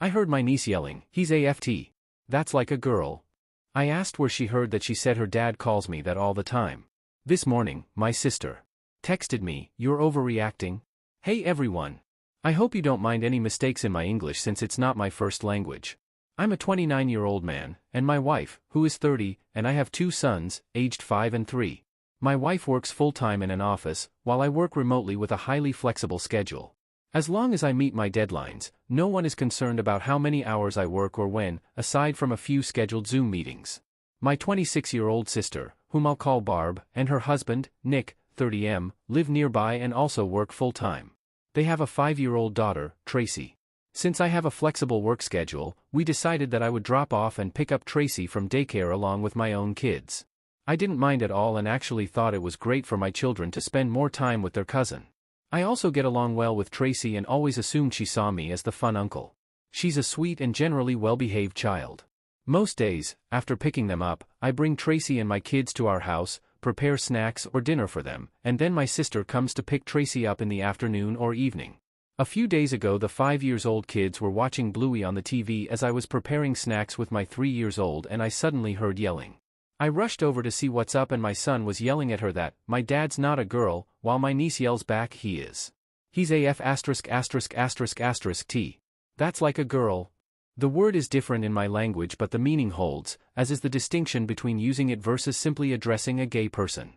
I heard my niece yelling, "He's AFT. That's like a girl." I asked where she heard that. She said her dad calls me that all the time. This morning, my sister texted me, "You're overreacting." Hey everyone. I hope you don't mind any mistakes in my English since it's not my first language. I'm a 29-year-old man, and my wife, who is 30, and I have 2 sons, aged 5 and 3. My wife works full-time in an office, while I work remotely with a highly flexible schedule. As long as I meet my deadlines, no one is concerned about how many hours I work or when, aside from a few scheduled Zoom meetings. My 26-year-old sister, whom I'll call Barb, and her husband, Nick, 30M, live nearby and also work full-time. They have a 5-year-old daughter, Tracy. Since I have a flexible work schedule, we decided that I would drop off and pick up Tracy from daycare along with my own kids. I didn't mind at all and actually thought it was great for my children to spend more time with their cousin. I also get along well with Tracy and always assumed she saw me as the fun uncle. She's a sweet and generally well-behaved child. Most days, after picking them up, I bring Tracy and my kids to our house, prepare snacks or dinner for them, and then my sister comes to pick Tracy up in the afternoon or evening. A few days ago the 5-year-old kids were watching Bluey on the TV as I was preparing snacks with my 3-year-old and I suddenly heard yelling. I rushed over to see what's up and my son was yelling at her that, "My dad's not a girl," while my niece yells back, "He is. He's AF **********. That's like a girl." The word is different in my language but the meaning holds, as is the distinction between using it versus simply addressing a gay person.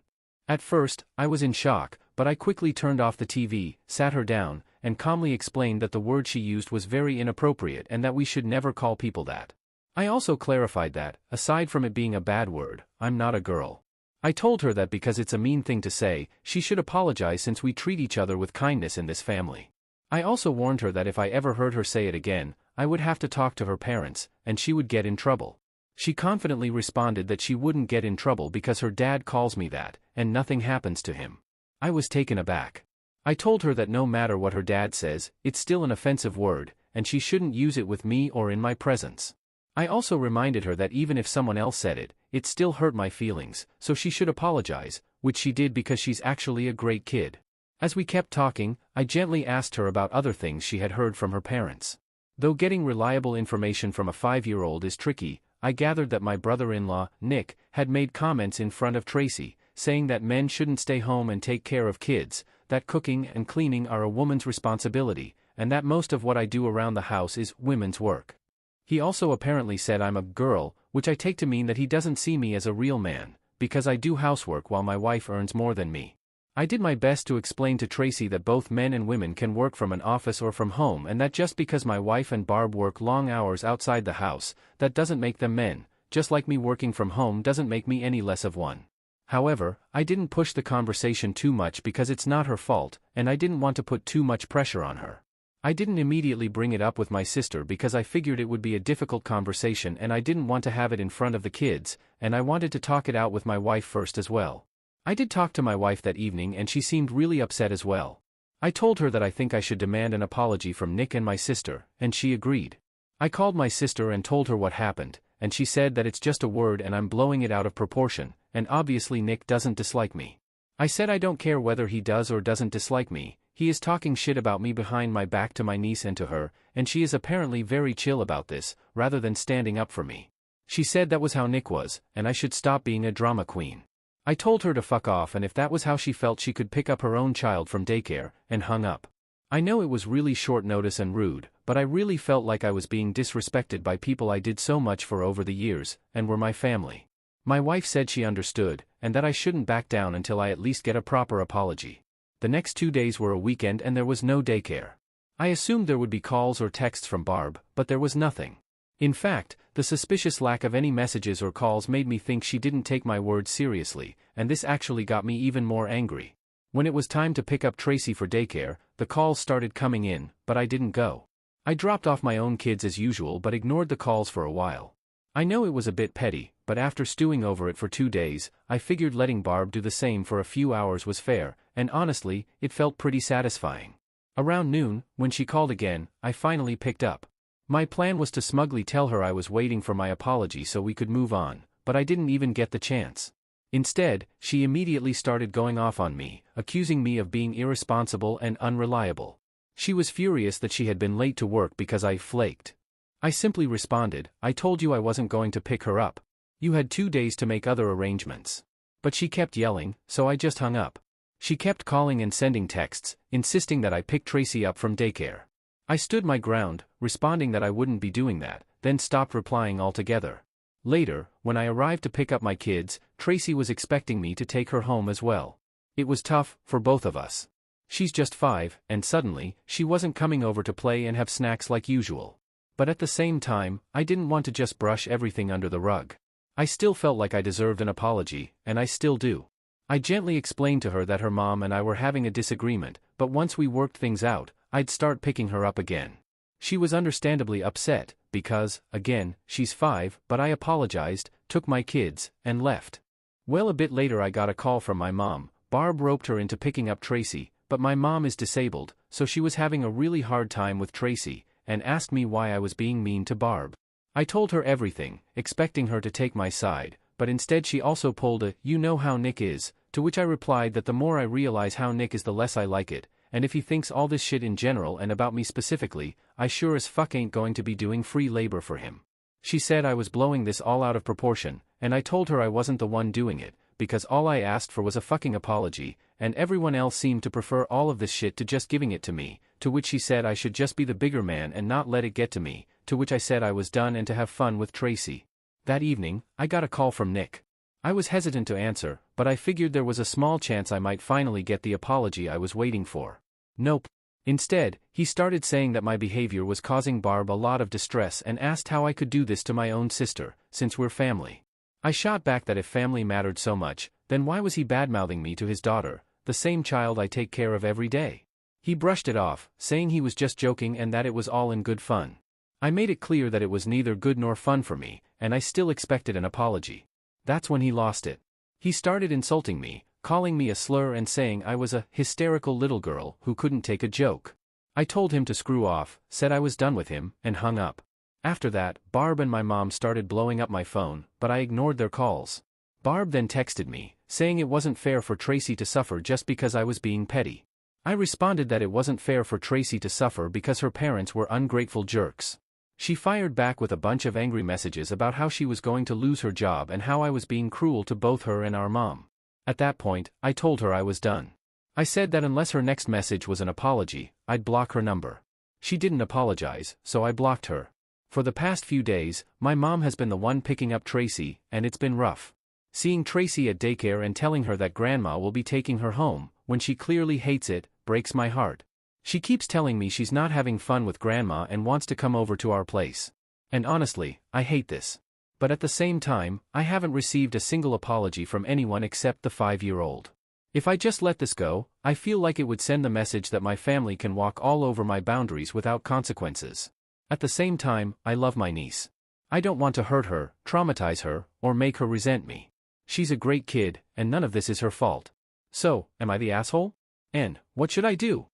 At first, I was in shock, but I quickly turned off the TV, sat her down, and calmly explained that the word she used was very inappropriate and that we should never call people that. I also clarified that, aside from it being a bad word, I'm not a girl. I told her that because it's a mean thing to say, she should apologize since we treat each other with kindness in this family. I also warned her that if I ever heard her say it again, I would have to talk to her parents, and she would get in trouble. She confidently responded that she wouldn't get in trouble because her dad calls me that, and nothing happens to him. I was taken aback. I told her that no matter what her dad says, it's still an offensive word, and she shouldn't use it with me or in my presence. I also reminded her that even if someone else said it, it still hurt my feelings, so she should apologize, which she did because she's actually a great kid. As we kept talking, I gently asked her about other things she had heard from her parents. Though getting reliable information from a 5-year-old is tricky, I gathered that my brother-in-law, Nick, had made comments in front of Tracy, saying that men shouldn't stay home and take care of kids, that cooking and cleaning are a woman's responsibility, and that most of what I do around the house is women's work. He also apparently said I'm a girl, which I take to mean that he doesn't see me as a real man, because I do housework while my wife earns more than me. I did my best to explain to Tracy that both men and women can work from an office or from home and that just because my wife and Barb work long hours outside the house, that doesn't make them men, just like me working from home doesn't make me any less of one. However, I didn't push the conversation too much because it's not her fault, and I didn't want to put too much pressure on her. I didn't immediately bring it up with my sister because I figured it would be a difficult conversation and I didn't want to have it in front of the kids, and I wanted to talk it out with my wife first as well. I did talk to my wife that evening and she seemed really upset as well. I told her that I think I should demand an apology from Nick and my sister, and she agreed. I called my sister and told her what happened, and she said that it's just a word and I'm blowing it out of proportion, and obviously Nick doesn't dislike me. I said I don't care whether he does or doesn't dislike me, he is talking shit about me behind my back to my niece and to her, and she is apparently very chill about this, rather than standing up for me. She said that was how Nick was, and I should stop being a drama queen. I told her to fuck off and if that was how she felt she could pick up her own child from daycare, and hung up. I know it was really short notice and rude, but I really felt like I was being disrespected by people I did so much for over the years, and were my family. My wife said she understood, and that I shouldn't back down until I at least get a proper apology. The next 2 days were a weekend and there was no daycare. I assumed there would be calls or texts from Barb, but there was nothing. In fact, the suspicious lack of any messages or calls made me think she didn't take my words seriously, and this actually got me even more angry. When it was time to pick up Tracy for daycare, the calls started coming in, but I didn't go. I dropped off my own kids as usual but ignored the calls for a while. I know it was a bit petty, but after stewing over it for 2 days, I figured letting Barb do the same for a few hours was fair, and honestly, it felt pretty satisfying. Around noon, when she called again, I finally picked up. My plan was to smugly tell her I was waiting for my apology so we could move on, but I didn't even get the chance. Instead, she immediately started going off on me, accusing me of being irresponsible and unreliable. She was furious that she had been late to work because I flaked. I simply responded, I told you I wasn't going to pick her up. You had 2 days to make other arrangements. But she kept yelling, so I just hung up. She kept calling and sending texts, insisting that I pick Tracy up from daycare. I stood my ground, responding that I wouldn't be doing that, then stopped replying altogether. Later, when I arrived to pick up my kids, Tracy was expecting me to take her home as well. It was tough, for both of us. She's just 5, and suddenly, she wasn't coming over to play and have snacks like usual. But at the same time, I didn't want to just brush everything under the rug. I still felt like I deserved an apology, and I still do. I gently explained to her that her mom and I were having a disagreement, but once we worked things out, I'd start picking her up again. She was understandably upset, because, again, she's 5, but I apologized, took my kids, and left. Well, a bit later I got a call from my mom. Barb roped her into picking up Tracy, but my mom is disabled, so she was having a really hard time with Tracy, and asked me why I was being mean to Barb. I told her everything, expecting her to take my side, but instead she also pulled a, you know how Nick is, to which I replied that the more I realize how Nick is the less I like it, and if he thinks all this shit in general and about me specifically, I sure as fuck ain't going to be doing free labor for him. She said I was blowing this all out of proportion, and I told her I wasn't the one doing it, because all I asked for was a fucking apology, and everyone else seemed to prefer all of this shit to just giving it to me, to which she said I should just be the bigger man and not let it get to me, to which I said I was done and to have fun with Tracy. That evening, I got a call from Nick. I was hesitant to answer, but I figured there was a small chance I might finally get the apology I was waiting for. Nope. Instead, he started saying that my behavior was causing Barb a lot of distress and asked how I could do this to my own sister, since we're family. I shot back that if family mattered so much, then why was he badmouthing me to his daughter, the same child I take care of every day? He brushed it off, saying he was just joking and that it was all in good fun. I made it clear that it was neither good nor fun for me, and I still expected an apology. That's when he lost it. He started insulting me, calling me a slur and saying I was a hysterical little girl who couldn't take a joke. I told him to screw off, said I was done with him, and hung up. After that, Barb and my mom started blowing up my phone, but I ignored their calls. Barb then texted me, saying it wasn't fair for Tracy to suffer just because I was being petty. I responded that it wasn't fair for Tracy to suffer because her parents were ungrateful jerks. She fired back with a bunch of angry messages about how she was going to lose her job and how I was being cruel to both her and our mom. At that point, I told her I was done. I said that unless her next message was an apology, I'd block her number. She didn't apologize, so I blocked her. For the past few days, my mom has been the one picking up Tracy, and it's been rough. Seeing Tracy at daycare and telling her that grandma will be taking her home, when she clearly hates it, breaks my heart. She keeps telling me she's not having fun with grandma and wants to come over to our place. And honestly, I hate this. But at the same time, I haven't received a single apology from anyone except the 5-year-old. If I just let this go, I feel like it would send the message that my family can walk all over my boundaries without consequences. At the same time, I love my niece. I don't want to hurt her, traumatize her, or make her resent me. She's a great kid, and none of this is her fault. So, am I the asshole? And, what should I do?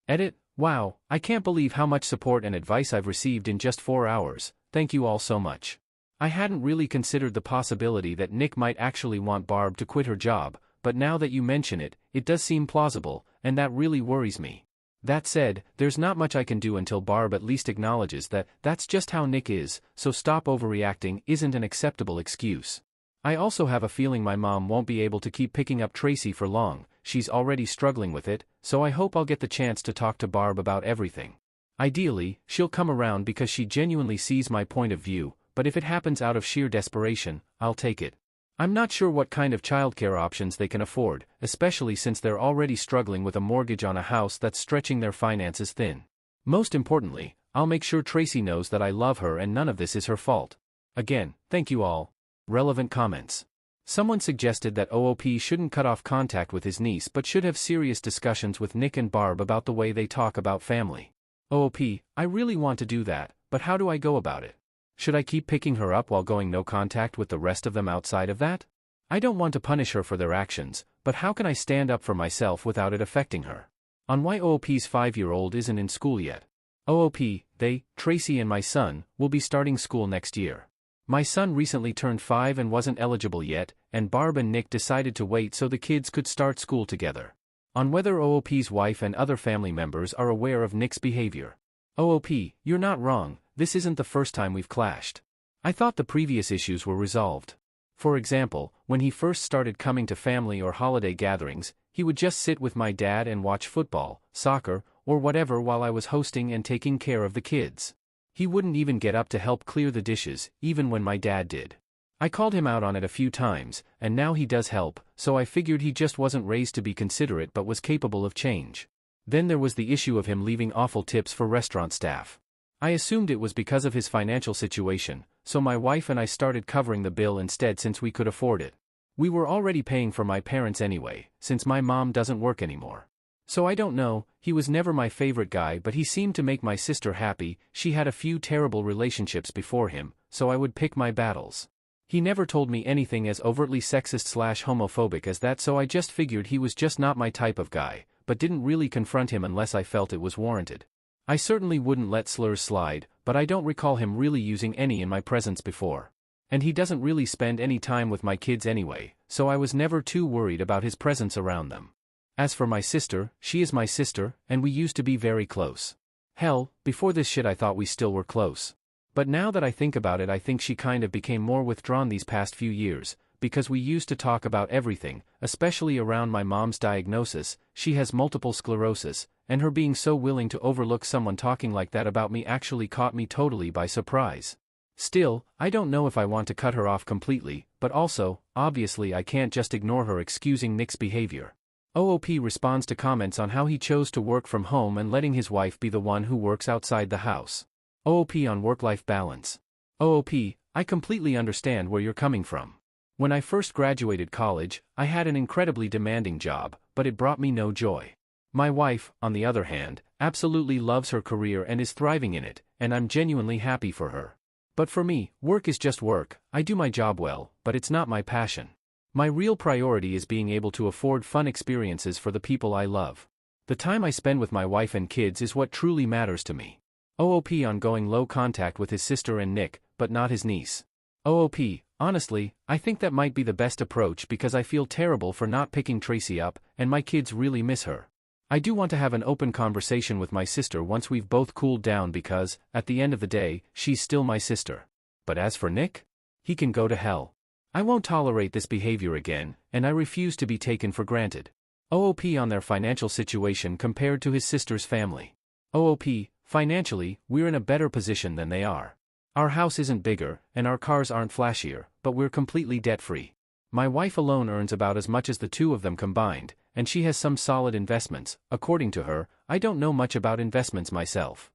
Edit. Wow, I can't believe how much support and advice I've received in just 4 hours, thank you all so much. I hadn't really considered the possibility that Nick might actually want Barb to quit her job, but now that you mention it, it does seem plausible, and that really worries me. That said, there's not much I can do until Barb at least acknowledges that that's just how Nick is, so stop overreacting isn't an acceptable excuse. I also have a feeling my mom won't be able to keep picking up Tracy for long, she's already struggling with it, so I hope I'll get the chance to talk to Barb about everything. Ideally, she'll come around because she genuinely sees my point of view, but if it happens out of sheer desperation, I'll take it. I'm not sure what kind of childcare options they can afford, especially since they're already struggling with a mortgage on a house that's stretching their finances thin. Most importantly, I'll make sure Tracy knows that I love her and none of this is her fault. Again, thank you all. Relevant comments. Someone suggested that OOP shouldn't cut off contact with his niece but should have serious discussions with Nick and Barb about the way they talk about family. OOP, I really want to do that, but how do I go about it? Should I keep picking her up while going no contact with the rest of them outside of that? I don't want to punish her for their actions, but how can I stand up for myself without it affecting her? On why OOP's 5-year-old isn't in school yet. OOP, they, Tracy and my son, will be starting school next year. My son recently turned 5 and wasn't eligible yet, and Barb and Nick decided to wait so the kids could start school together. On whether OOP's wife and other family members are aware of Nick's behavior. OOP, you're not wrong, this isn't the first time we've clashed. I thought the previous issues were resolved. For example, when he first started coming to family or holiday gatherings, he would just sit with my dad and watch football, soccer, or whatever while I was hosting and taking care of the kids. He wouldn't even get up to help clear the dishes, even when my dad did. I called him out on it a few times, and now he does help, so I figured he just wasn't raised to be considerate but was capable of change. Then there was the issue of him leaving awful tips for restaurant staff. I assumed it was because of his financial situation, so my wife and I started covering the bill instead since we could afford it. We were already paying for my parents anyway, since my mom doesn't work anymore. So I don't know, he was never my favorite guy, but he seemed to make my sister happy. She had a few terrible relationships before him, so I would pick my battles. He never told me anything as overtly sexist/homophobic as that, so I just figured he was just not my type of guy, but didn't really confront him unless I felt it was warranted. I certainly wouldn't let slurs slide, but I don't recall him really using any in my presence before. And he doesn't really spend any time with my kids anyway, so I was never too worried about his presence around them. As for my sister, she is my sister, and we used to be very close. Hell, before this shit I thought we still were close. But now that I think about it, I think she kind of became more withdrawn these past few years, because we used to talk about everything, especially around my mom's diagnosis. She has multiple sclerosis, and her being so willing to overlook someone talking like that about me actually caught me totally by surprise. Still, I don't know if I want to cut her off completely, but also, obviously I can't just ignore her excusing Nick's behavior. OOP responds to comments on how he chose to work from home and letting his wife be the one who works outside the house. OOP on work-life balance. OOP, I completely understand where you're coming from. When I first graduated college, I had an incredibly demanding job, but it brought me no joy. My wife, on the other hand, absolutely loves her career and is thriving in it, and I'm genuinely happy for her. But for me, work is just work. I do my job well, but it's not my passion. My real priority is being able to afford fun experiences for the people I love. The time I spend with my wife and kids is what truly matters to me. OOP on going low contact with his sister and Nick, but not his niece. OOP, honestly, I think that might be the best approach because I feel terrible for not picking Tracy up, and my kids really miss her. I do want to have an open conversation with my sister once we've both cooled down because, at the end of the day, she's still my sister. But as for Nick? He can go to hell. I won't tolerate this behavior again, and I refuse to be taken for granted. OOP on their financial situation compared to his sister's family. OOP, financially, we're in a better position than they are. Our house isn't bigger, and our cars aren't flashier, but we're completely debt-free. My wife alone earns about as much as the two of them combined, and she has some solid investments. According to her, I don't know much about investments myself.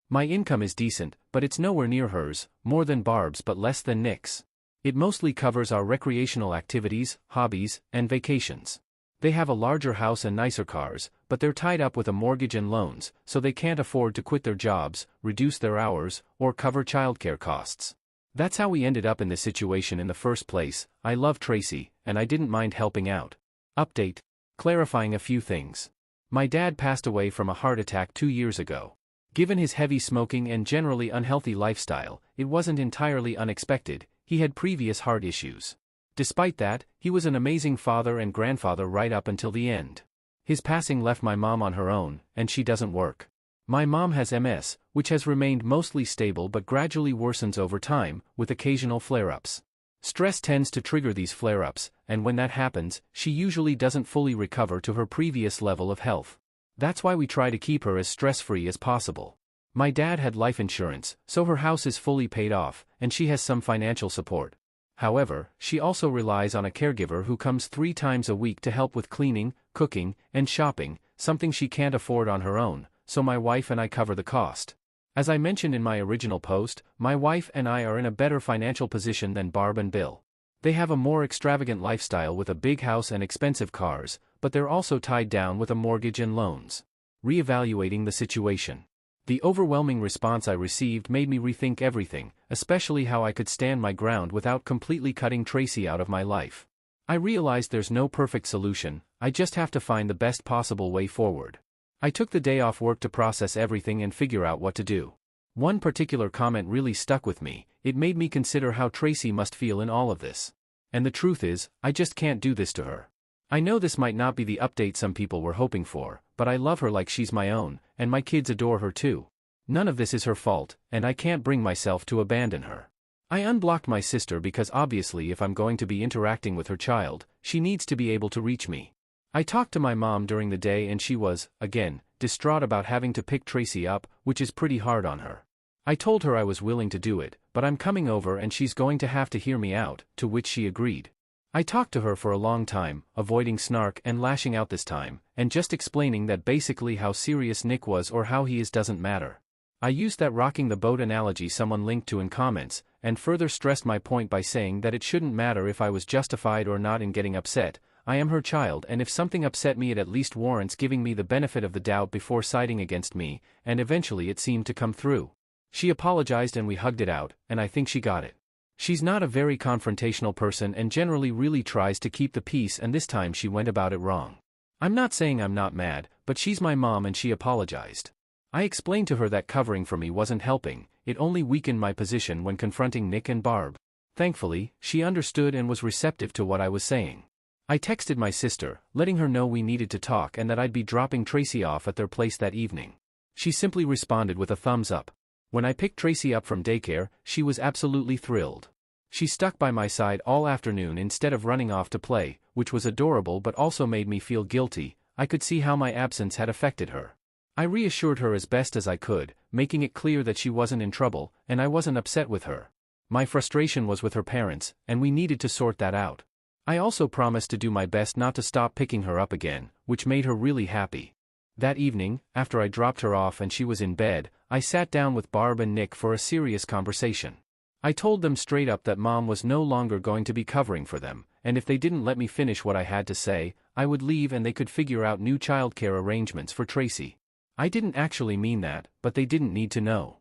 My income is decent, but it's nowhere near hers, more than Barb's but less than Nick's. It mostly covers our recreational activities, hobbies, and vacations. They have a larger house and nicer cars, but they're tied up with a mortgage and loans, so they can't afford to quit their jobs, reduce their hours, or cover childcare costs. That's how we ended up in this situation in the first place. I love Tracy, and I didn't mind helping out. Update. Clarifying a few things. My dad passed away from a heart attack 2 years ago. Given his heavy smoking and generally unhealthy lifestyle, it wasn't entirely unexpected. He had previous heart issues. Despite that, he was an amazing father and grandfather right up until the end. His passing left my mom on her own, and she doesn't work. My mom has MS, which has remained mostly stable but gradually worsens over time, with occasional flare-ups. Stress tends to trigger these flare-ups, and when that happens, she usually doesn't fully recover to her previous level of health. That's why we try to keep her as stress-free as possible. My dad had life insurance, so her house is fully paid off, and she has some financial support. However, she also relies on a caregiver who comes 3 times a week to help with cleaning, cooking, and shopping, something she can't afford on her own, so my wife and I cover the cost. As I mentioned in my original post, my wife and I are in a better financial position than Barb and Bill. They have a more extravagant lifestyle with a big house and expensive cars, but they're also tied down with a mortgage and loans. Reevaluating the situation. The overwhelming response I received made me rethink everything, especially how I could stand my ground without completely cutting Tracy out of my life. I realized there's no perfect solution, I just have to find the best possible way forward. I took the day off work to process everything and figure out what to do. One particular comment really stuck with me. It made me consider how Tracy must feel in all of this. And the truth is, I just can't do this to her. I know this might not be the update some people were hoping for, but I love her like she's my own, and my kids adore her too. None of this is her fault, and I can't bring myself to abandon her. I unblocked my sister because obviously if I'm going to be interacting with her child, she needs to be able to reach me. I talked to my mom during the day and she was, again, distraught about having to pick Tracy up, which is pretty hard on her. I told her I was willing to do it, but I'm coming over and she's going to have to hear me out, to which she agreed. I talked to her for a long time, avoiding snark and lashing out this time, and just explaining that basically how serious Nick was or how he is doesn't matter. I used that rocking the boat analogy someone linked to in comments, and further stressed my point by saying that it shouldn't matter if I was justified or not in getting upset. I am her child, and if something upset me it at least warrants giving me the benefit of the doubt before siding against me, and eventually it seemed to come through. She apologized and we hugged it out, and I think she got it. She's not a very confrontational person and generally really tries to keep the peace, and this time she went about it wrong. I'm not saying I'm not mad, but she's my mom and she apologized. I explained to her that covering for me wasn't helping, it only weakened my position when confronting Nick and Barb. Thankfully, she understood and was receptive to what I was saying. I texted my sister, letting her know we needed to talk and that I'd be dropping Tracy off at their place that evening. She simply responded with a thumbs up. When I picked Tracy up from daycare, she was absolutely thrilled. She stuck by my side all afternoon instead of running off to play, which was adorable but also made me feel guilty. I could see how my absence had affected her. I reassured her as best as I could, making it clear that she wasn't in trouble, and I wasn't upset with her. My frustration was with her parents, and we needed to sort that out. I also promised to do my best not to stop picking her up again, which made her really happy. That evening, after I dropped her off and she was in bed, I sat down with Barb and Nick for a serious conversation. I told them straight up that Mom was no longer going to be covering for them, and if they didn't let me finish what I had to say, I would leave and they could figure out new childcare arrangements for Tracy. I didn't actually mean that, but they didn't need to know.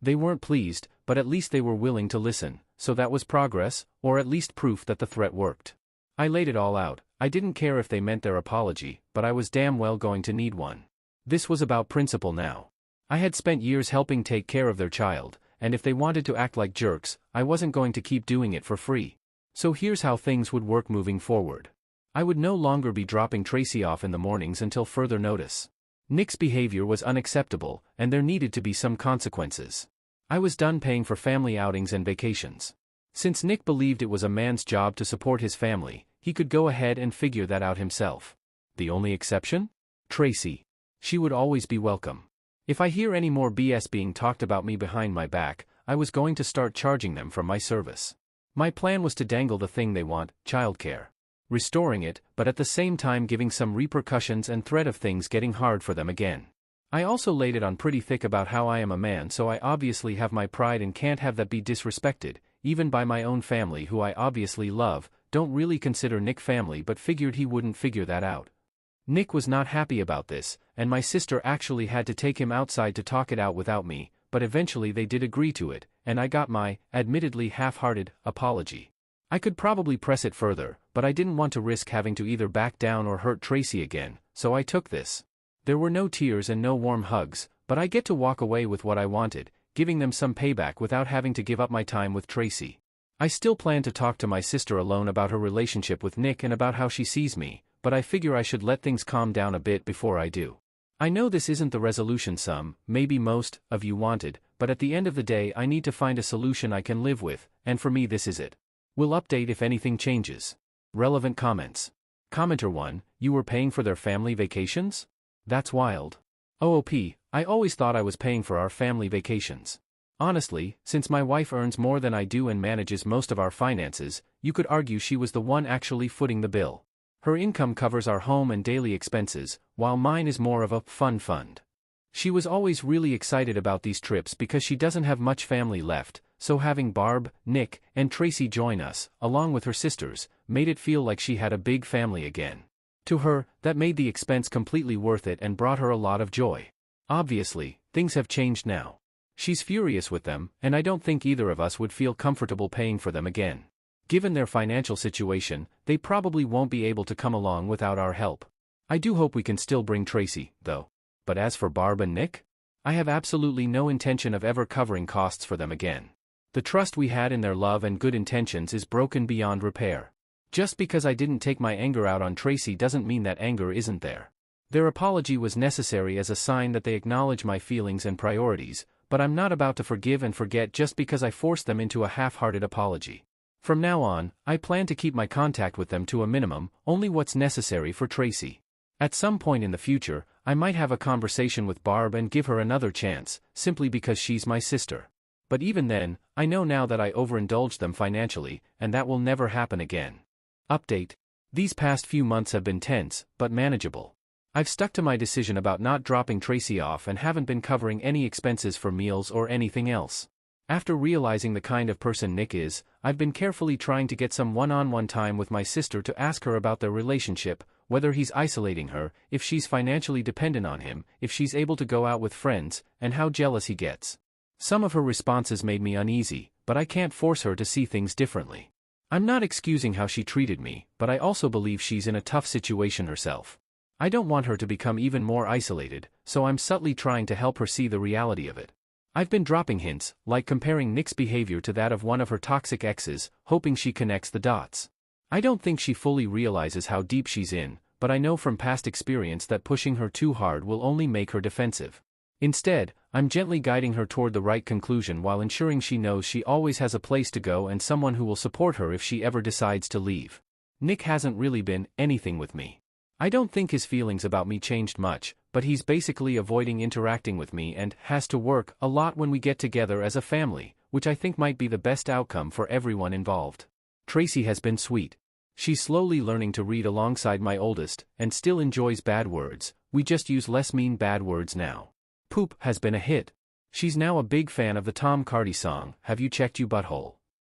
They weren't pleased, but at least they were willing to listen, so that was progress, or at least proof that the threat worked. I laid it all out. I didn't care if they meant their apology, but I was damn well going to need one. This was about principle now. I had spent years helping take care of their child, and if they wanted to act like jerks, I wasn't going to keep doing it for free. So here's how things would work moving forward. I would no longer be dropping Tracy off in the mornings until further notice. Nick's behavior was unacceptable, and there needed to be some consequences. I was done paying for family outings and vacations. Since Nick believed it was a man's job to support his family, he could go ahead and figure that out himself. The only exception? Tracy. She would always be welcome. If I hear any more BS being talked about me behind my back, I was going to start charging them for my service. My plan was to dangle the thing they want, childcare. Restoring it, but at the same time giving some repercussions and threat of things getting hard for them again. I also laid it on pretty thick about how I am a man, so I obviously have my pride and can't have that be disrespected, even by my own family who I obviously love, don't really consider Nick family but figured he wouldn't figure that out. Nick was not happy about this, and my sister actually had to take him outside to talk it out without me, but eventually they did agree to it, and I got my, admittedly half-hearted, apology. I could probably press it further, but I didn't want to risk having to either back down or hurt Tracy again, so I took this. There were no tears and no warm hugs, but I get to walk away with what I wanted, giving them some payback without having to give up my time with Tracy. I still plan to talk to my sister alone about her relationship with Nick and about how she sees me, but I figure I should let things calm down a bit before I do. I know this isn't the resolution some, maybe most, of you wanted, but at the end of the day I need to find a solution I can live with, and for me this is it. We'll update if anything changes. Relevant comments. Commenter 1, you were paying for their family vacations? That's wild. OOP, I always thought I was paying for our family vacations. Honestly, since my wife earns more than I do and manages most of our finances, you could argue she was the one actually footing the bill. Her income covers our home and daily expenses, while mine is more of a fun fund. She was always really excited about these trips because she doesn't have much family left, so having Barb, Nick, and Tracy join us, along with her sisters, made it feel like she had a big family again. To her, that made the expense completely worth it and brought her a lot of joy. Obviously, things have changed now. She's furious with them, and I don't think either of us would feel comfortable paying for them again. Given their financial situation, they probably won't be able to come along without our help. I do hope we can still bring Tracy, though. But as for Barb and Nick? I have absolutely no intention of ever covering costs for them again. The trust we had in their love and good intentions is broken beyond repair. Just because I didn't take my anger out on Tracy doesn't mean that anger isn't there. Their apology was necessary as a sign that they acknowledge my feelings and priorities, but I'm not about to forgive and forget just because I forced them into a half-hearted apology. From now on, I plan to keep my contact with them to a minimum, only what's necessary for Tracy. At some point in the future, I might have a conversation with Barb and give her another chance, simply because she's my sister. But even then, I know now that I overindulged them financially, and that will never happen again. Update. These past few months have been tense, but manageable. I've stuck to my decision about not dropping Tracy off and haven't been covering any expenses for meals or anything else. After realizing the kind of person Nick is, I've been carefully trying to get some one-on-one time with my sister to ask her about their relationship, whether he's isolating her, if she's financially dependent on him, if she's able to go out with friends, and how jealous he gets. Some of her responses made me uneasy, but I can't force her to see things differently. I'm not excusing how she treated me, but I also believe she's in a tough situation herself. I don't want her to become even more isolated, so I'm subtly trying to help her see the reality of it. I've been dropping hints, like comparing Nick's behavior to that of one of her toxic exes, hoping she connects the dots. I don't think she fully realizes how deep she's in, but I know from past experience that pushing her too hard will only make her defensive. Instead, I'm gently guiding her toward the right conclusion while ensuring she knows she always has a place to go and someone who will support her if she ever decides to leave. Nick hasn't really been anything with me. I don't think his feelings about me changed much, but he's basically avoiding interacting with me and has to work a lot when we get together as a family, which I think might be the best outcome for everyone involved. Tracy has been sweet. She's slowly learning to read alongside my oldest, and still enjoys bad words. We just use less mean bad words now. Poop has been a hit. She's now a big fan of the Tom Cardy song, Have You Checked You Butthole?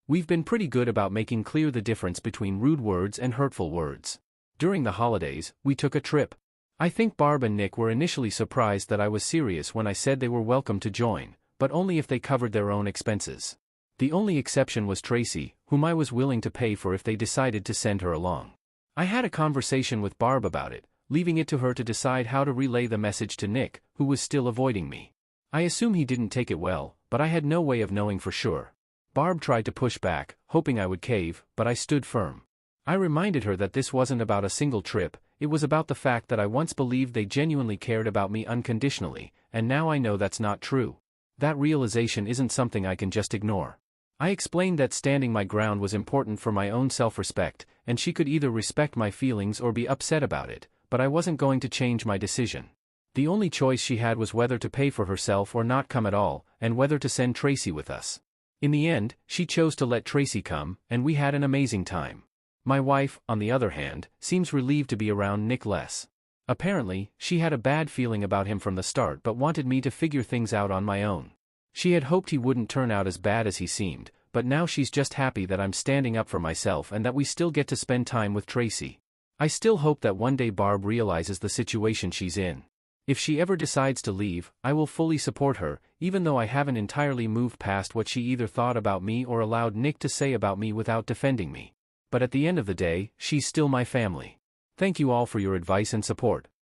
We've been pretty good about making clear the difference between rude words and hurtful words. During the holidays, we took a trip. I think Barb and Nick were initially surprised that I was serious when I said they were welcome to join, but only if they covered their own expenses. The only exception was Tracy, whom I was willing to pay for if they decided to send her along. I had a conversation with Barb about it, leaving it to her to decide how to relay the message to Nick, who was still avoiding me. I assume he didn't take it well, but I had no way of knowing for sure. Barb tried to push back, hoping I would cave, but I stood firm. I reminded her that this wasn't about a single trip, it was about the fact that I once believed they genuinely cared about me unconditionally, and now I know that's not true. That realization isn't something I can just ignore. I explained that standing my ground was important for my own self-respect, and she could either respect my feelings or be upset about it, but I wasn't going to change my decision. The only choice she had was whether to pay for herself or not come at all, and whether to send Tracy with us. In the end, she chose to let Tracy come, and we had an amazing time. My wife, on the other hand, seems relieved to be around Nick less. Apparently, she had a bad feeling about him from the start but wanted me to figure things out on my own. She had hoped he wouldn't turn out as bad as he seemed, but now she's just happy that I'm standing up for myself and that we still get to spend time with Tracy. I still hope that one day Barb realizes the situation she's in. If she ever decides to leave, I will fully support her, even though I haven't entirely moved past what she either thought about me or allowed Nick to say about me without defending me. But at the end of the day, she's still my family. Thank you all for your advice and support.